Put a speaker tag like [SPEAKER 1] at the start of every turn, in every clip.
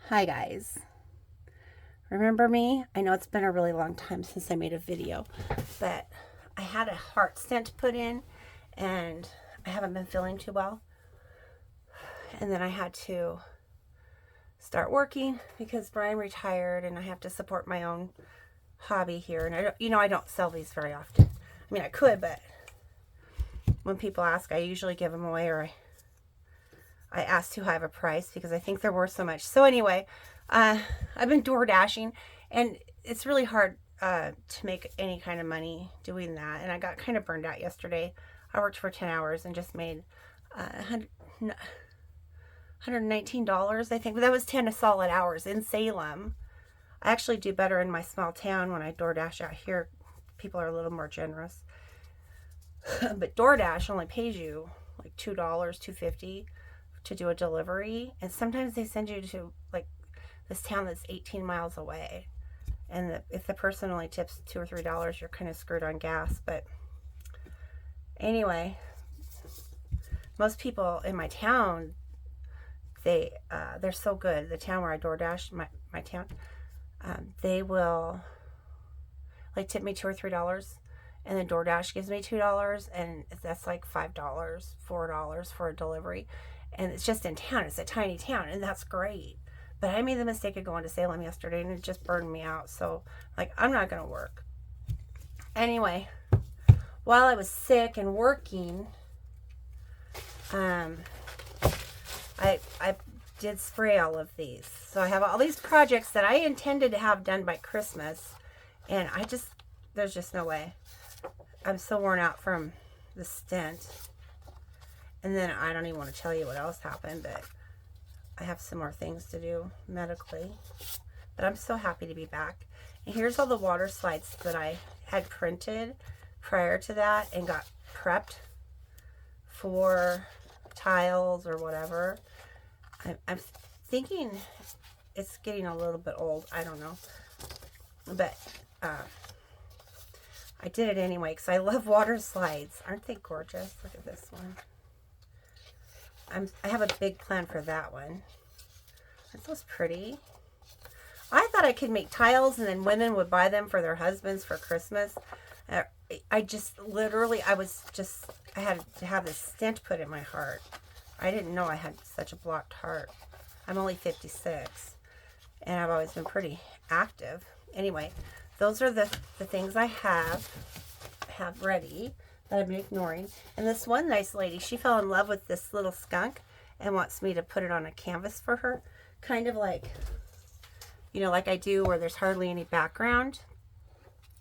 [SPEAKER 1] Hi guys, remember me? I know it's been a really long time since I made a video, but I had a heart stent put in and I haven't been feeling too well, and then I had to start working because Brian retired and I have to support my own hobby here, and I don't sell these very often. I mean, I could, but when people ask, I usually give them away, or I ask too high of a price because I think they're worth so much. So anyway, I've been door dashing, and it's really hard to make any kind of money doing that. And I got kind of burned out yesterday. I worked for 10 hours and just made $119, I think. But that was 10 solid hours in Salem. I actually do better in my small town when I DoorDash out here. People are a little more generous. But DoorDash only pays you like $2, $2.50 to do a delivery, and sometimes they send you to like this town that's 18 miles away, and if the person only tips $2 or $3, you're kind of screwed on gas. But anyway, most people in my town, they're so good. The town where I DoorDash, my town, they will like tip me $2 or $3, and then DoorDash gives me $2, and that's like $5, $4 for a delivery. And it's just in town. It's a tiny town, and that's great. But I made the mistake of going to Salem yesterday, and it just burned me out. So, like, I'm not going to work. Anyway, while I was sick and working, I did spray all of these. So I have all these projects that I intended to have done by Christmas, and there's just no way. I'm so worn out from the stent. And then I don't even want to tell you what else happened, but I have some more things to do medically. But I'm so happy to be back. And here's all the water slides that I had printed prior to that and got prepped for tiles or whatever. I'm thinking it's getting a little bit old. I don't know. But I did it anyway because I love water slides. Aren't they gorgeous? Look at this one. I have a big plan for that one. Aren't those pretty? I thought I could make tiles and then women would buy them for their husbands for Christmas. I had to have this stent put in my heart. I didn't know I had such a blocked heart. I'm only 56, and I've always been pretty active. Anyway, those are the things I have ready that I've been ignoring. And this one nice lady, she fell in love with this little skunk and wants me to put it on a canvas for her. Kind of like, like I do, where there's hardly any background.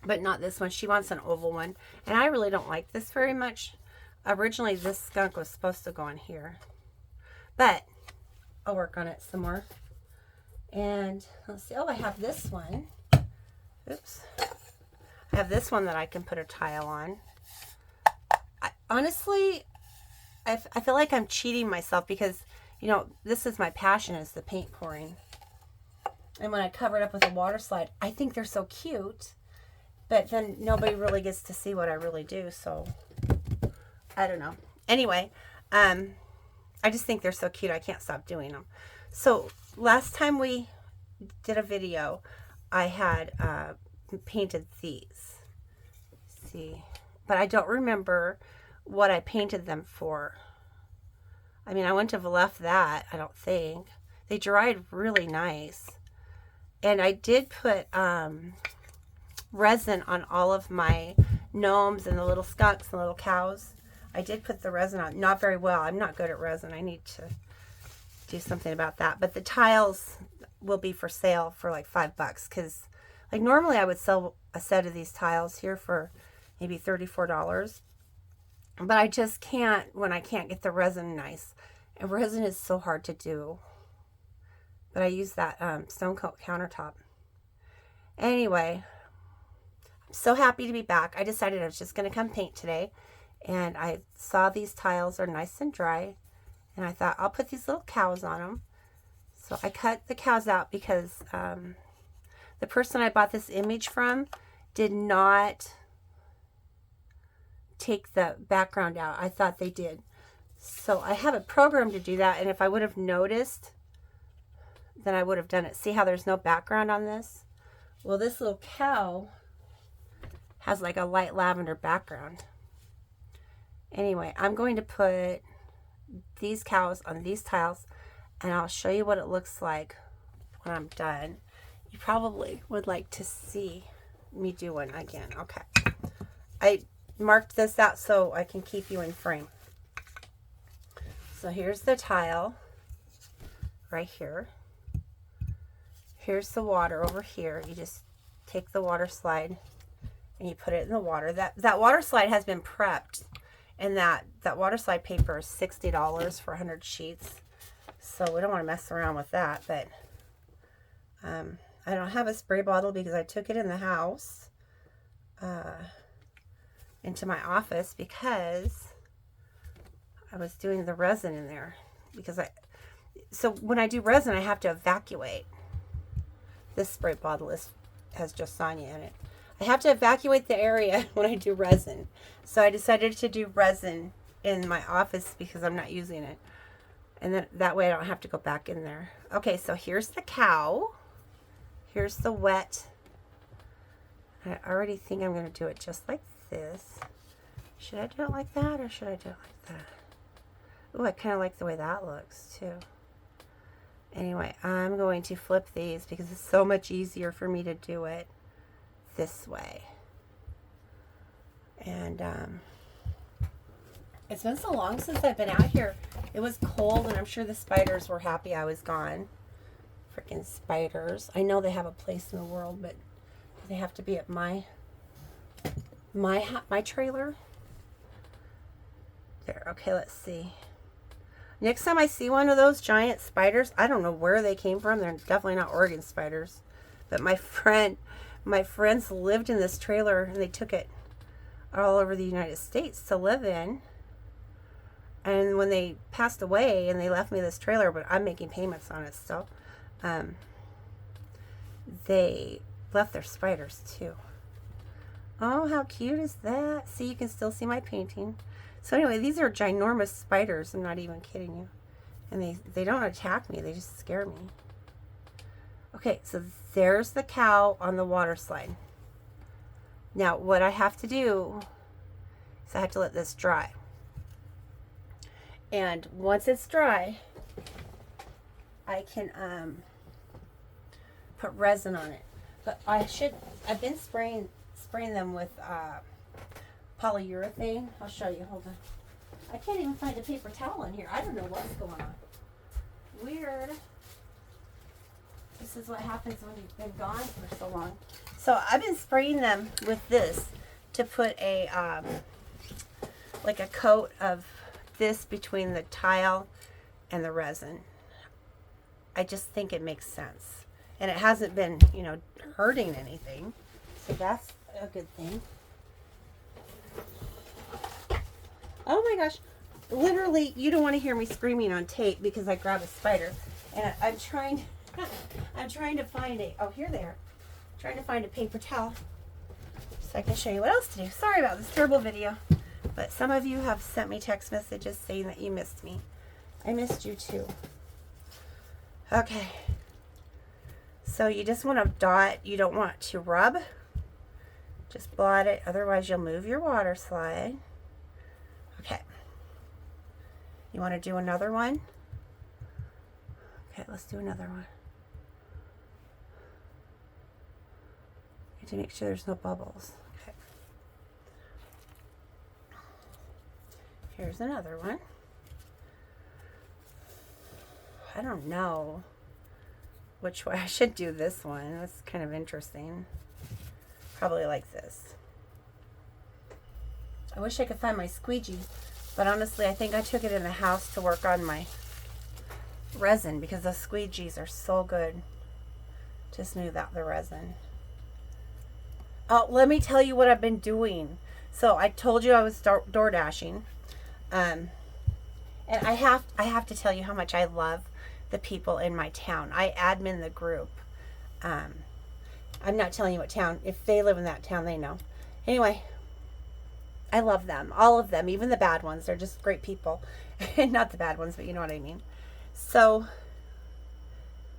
[SPEAKER 1] But not this one. She wants an oval one. And I really don't like this very much. Originally, this skunk was supposed to go on here. But I'll work on it some more. And let's see. Oh, I have this one. Oops. I have this one that I can put a tile on. Honestly, I feel like I'm cheating myself because, this is my passion, is the paint pouring. And when I cover it up with a water slide, I think they're so cute. But then nobody really gets to see what I really do, so I don't know. Anyway, I just think they're so cute. I can't stop doing them. So last time we did a video, I had painted these. See, but I don't remember what I painted them for. I mean, I wouldn't have left that, I don't think. They dried really nice. And I did put resin on all of my gnomes and the little skunks and the little cows. I did put the resin on. Not very well. I'm not good at resin. I need to do something about that. But the tiles will be for sale for like $5 because like normally I would sell a set of these tiles here for maybe $34. But I just can't when I can't get the resin nice. And resin is so hard to do. But I use that stone coat countertop. Anyway, I'm so happy to be back. I decided I was just going to come paint today. And I saw these tiles are nice and dry. And I thought I'll put these little cows on them. So I cut the cows out because the person I bought this image from did not take the background out. I thought they did. So I have a program to do that, and if I would have noticed than I would have done it. See how there's no background on this? Well, this little cow has like a light lavender background. Anyway, I'm going to put these cows on these tiles, and I'll show you what it looks like when I'm done. You probably would like to see me do one again. Okay. I marked this out so I can keep you in frame. So here's the tile right here. Here's the water over here. You just take the water slide and you put it in the water. That water slide has been prepped, and that water slide paper is $60 for 100 sheets. So we don't want to mess around with that. But I don't have a spray bottle because I took it in the house into my office because I was doing the resin in there. So when I do resin, I have to evacuate. This spray bottle has Josanya in it. I have to evacuate the area when I do resin. So I decided to do resin in my office because I'm not using it. And then that way I don't have to go back in there. Okay, so here's the cow. Here's the wet. I already think I'm going to do it just like this. Should I do it like that or should I do it like that? Ooh, I kind of like the way that looks too. Anyway, I'm going to flip these because it's so much easier for me to do it this way. And it's been so long since I've been out here. It was cold and I'm sure the spiders were happy I was gone. Freaking spiders. I know they have a place in the world, but they have to be at my trailer. There. Okay, let's see. Next time I see one of those giant spiders, I don't know where they came from. They're definitely not Oregon spiders. But my friends lived in this trailer and they took it all over the United States to live in. And when they passed away and they left me this trailer, but I'm making payments on it still, they left their spiders too. Oh, how cute is that? See, you can still see my painting. So anyway, these are ginormous spiders. I'm not even kidding you. And they don't attack me. They just scare me. Okay, so there's the cow on the water slide. Now, what I have to do is I have to let this dry. And once it's dry, I can put resin on it. But I've been spraying them with polyurethane. I'll show you. Hold on. I can't even find a paper towel in here. I don't know what's going on. Weird. This is what happens when you've been gone for so long. So I've been spraying them with this to put a like a coat of this between the tile and the resin. I just think it makes sense. And it hasn't been, hurting anything. So that's a good thing. Oh my gosh. Literally, you don't want to hear me screaming on tape because I grabbed a spider. And I'm trying to find here they are. I'm trying to find a paper towel so I can show you what else to do. Sorry about this terrible video. But some of you have sent me text messages saying that you missed me. I missed you too. Okay. So you just want to dot. You don't want to rub. Just blot it. Otherwise, you'll move your water slide. Okay. You want to do another one? Okay, let's do another one. You have to make sure there's no bubbles. Okay. Here's another one. I don't know which way I should do this one. That's kind of interesting. Probably like this. I wish I could find my squeegee, but honestly, I think I took it in the house to work on my resin because the squeegees are so good to smooth out the resin. Oh, let me tell you what I've been doing. So I told you I was door dashing, and I have to tell you how much I love the people in my town. I admin the group. I'm not telling you what town. If they live in that town, they know. Anyway, I love them. All of them, even the bad ones. They're just great people. Not the bad ones, but you know what I mean. So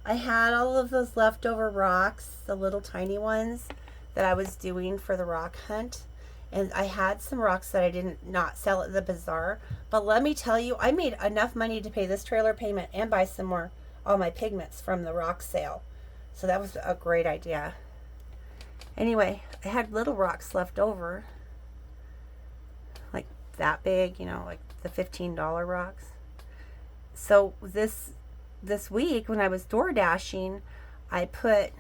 [SPEAKER 1] I had all of those leftover rocks, the little tiny ones that I was doing for the rock hunt. And I had some rocks that I didn't not sell at the bazaar. But let me tell you, I made enough money to pay this trailer payment and buy some more, all my pigments from the rock sale. So that was a great idea. Anyway, I had little rocks left over. Like that big, you know, like the $15 rocks. So this week when I was door dashing, I put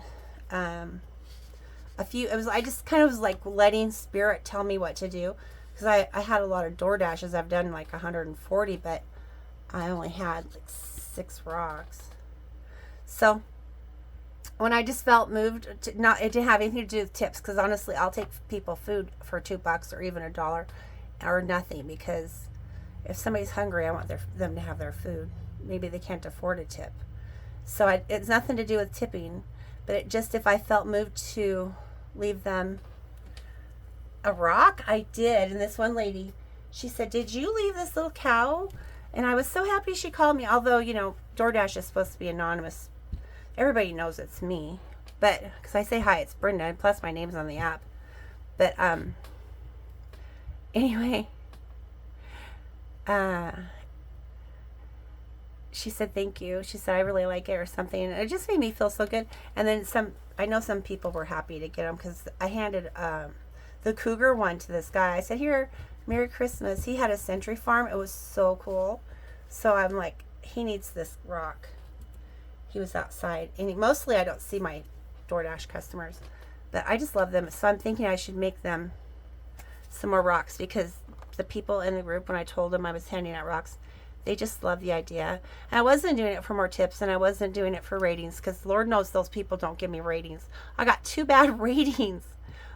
[SPEAKER 1] a few, I just kind of was like letting spirit tell me what to do, because I had a lot of door dashes. I've done like 140, but I only had like 6 rocks. So when I just felt moved to, not, it didn't have anything to do with tips, because honestly I'll take people food for $2 or even $1 or nothing, because if somebody's hungry, I want them to have their food. Maybe they can't afford a tip. So it's nothing to do with tipping, but it just, if I felt moved to leave them a rock, I did. And this one lady, she said, "Did you leave this little cow?" And I was so happy she called me, although, you know, DoorDash is supposed to be anonymous. Everybody knows it's me, but because I say, "Hi, it's Brenda," and plus my name's on the app. But anyway, she said thank you. She said I really like it or something, and it just made me feel so good. And then I know some people were happy to get them, because I handed the cougar one to this guy. I said, "Here, Merry Christmas." He had a century farm. It was so cool. So I'm like, he needs this rock. He was outside, and mostly I don't see my DoorDash customers, but I just love them. So I'm thinking I should make them some more rocks, because the people in the group, when I told them I was handing out rocks, they just love the idea. And I wasn't doing it for more tips, and I wasn't doing it for ratings, because Lord knows those people don't give me ratings. I got 2 bad ratings,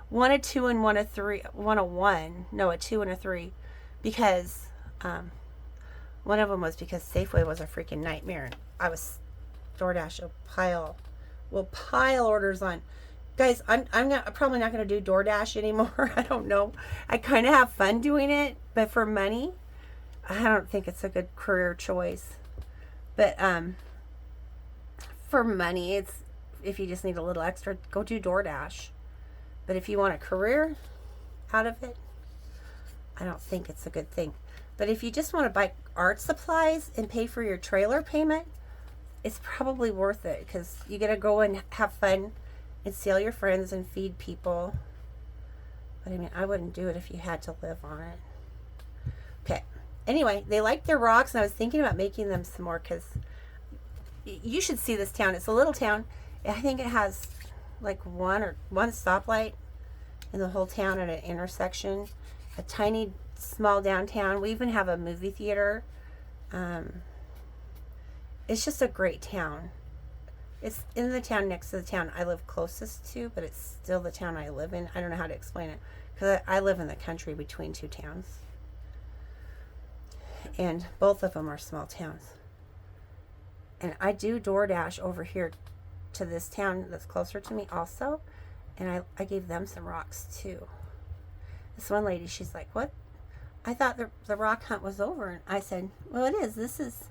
[SPEAKER 1] 1 a 2 and 1 a 3, 1 a 1, no, a 2 and a 3, because one of them was because Safeway was a freaking nightmare, and I was DoorDash will pile orders on. Guys, I'm probably not going to do DoorDash anymore. I don't know. I kind of have fun doing it, but for money, I don't think it's a good career choice. But for money, it's, if you just need a little extra, go do DoorDash. But if you want a career out of it, I don't think it's a good thing. But if you just want to buy art supplies and pay for your trailer payment, it's probably worth it, because you get to go and have fun and see all your friends and feed people. But I mean, I wouldn't do it if you had to live on it. Okay. Anyway, they liked their rocks, and I was thinking about making them some more, because you should see this town. It's a little town. I think it has like one stoplight in the whole town at an intersection. A tiny, small downtown. We even have a movie theater. It's just a great town. It's in the town next to the town I live closest to, but it's still the town I live in. I don't know how to explain it, because I live in the country between 2 towns. And both of them are small towns. And I do DoorDash over here to this town that's closer to me also. And I gave them some rocks too. This one lady, she's like, "What? I thought the rock hunt was over." And I said, "Well, it is. This is,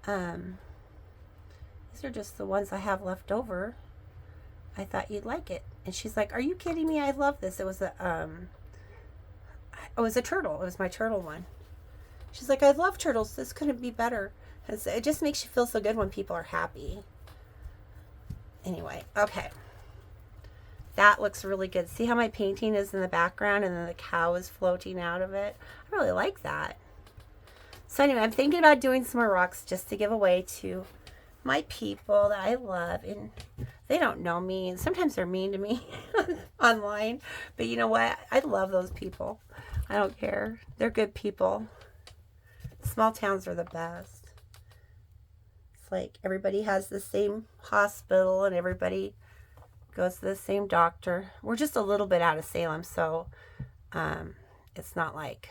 [SPEAKER 1] these are just the ones I have left over. I thought you'd like it." And she's like, "Are you kidding me? I love this." It was a turtle. It was my turtle one. She's like, "I love turtles. This couldn't be better." It just makes you feel so good when people are happy. Anyway, okay. That looks really good. See how my painting is in the background and then the cow is floating out of it? I really like that. So anyway, I'm thinking about doing some more rocks just to give away to my people that I love. And they don't know me, and sometimes they're mean to me online. But you know what? I love those people. I don't care. They're good people. Small towns are the best. It's like everybody has the same hospital and everybody goes to the same doctor. We're just a little bit out of Salem, so it's not like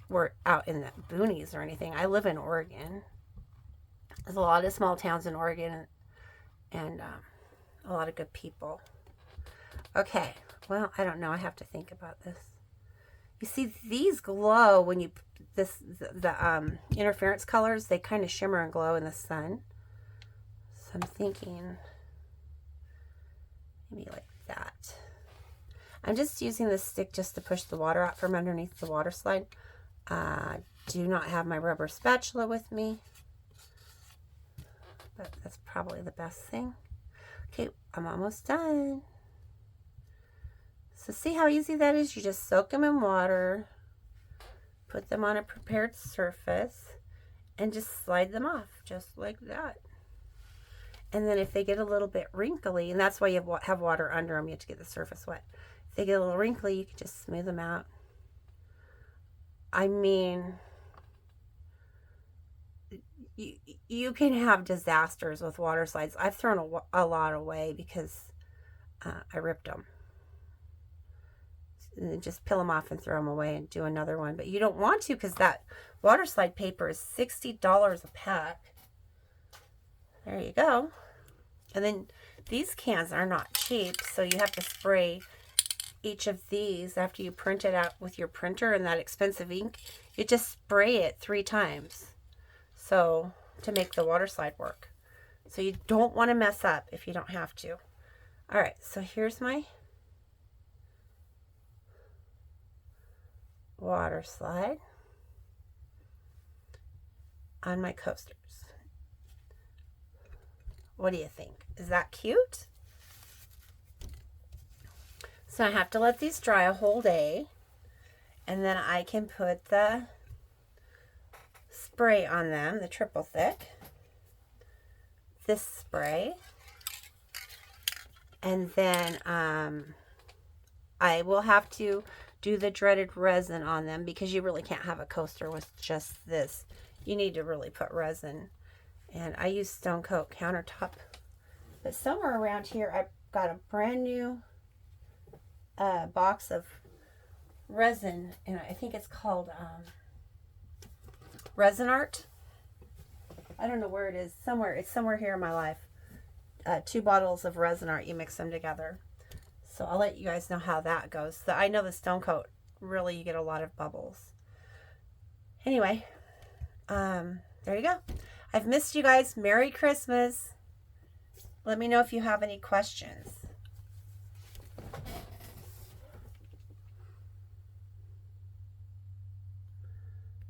[SPEAKER 1] we're out in the boonies or anything. I live in Oregon. There's a lot of small towns in Oregon, and a lot of good people. Okay, well, I don't know. I have to think about this. You see, these glow when you the interference colors. They kind of shimmer and glow in the sun. I'm thinking maybe like that. I'm just using this stick just to push the water out from underneath the water slide. Do not have my rubber spatula with me, but that's probably the best thing. Okay, I'm almost done. So see how easy that is? You just soak them in water, put them on a prepared surface, and just slide them off just like that. And then if they get a little bit wrinkly, and that's why you have water under them, you have to get the surface wet. If they get a little wrinkly, you can just smooth them out. I mean, you can have disasters with water slides. I've thrown a lot away because I ripped them. And then just peel them off and throw them away and do another one. But you don't want to, because that water slide paper is $60 a pack. There you go. And then these cans are not cheap, so you have to spray each of these after you print it out with your printer and that expensive ink. You just spray it 3 times. So to make the water slide work. So you don't want to mess up if you don't have to. All right, so here's my water slide on my coasters. What do you think? Is that cute? So I have to let these dry a whole day, and then I can put the spray on them, the triple thick, this spray, and then I will have to do the dreaded resin on them, because you really can't have a coaster with just this. You need to really put resin. And I use Stone Coat countertop. But somewhere around here, I've got a brand new box of resin, and I think it's called Resin Art. I don't know where it is. Somewhere. It's somewhere here in my life. 2 bottles of Resin Art. You mix them together. So I'll let you guys know how that goes. So I know the Stone Coat, really, you get a lot of bubbles. Anyway, there you go. I've missed you guys. Merry Christmas. Let me know if you have any questions.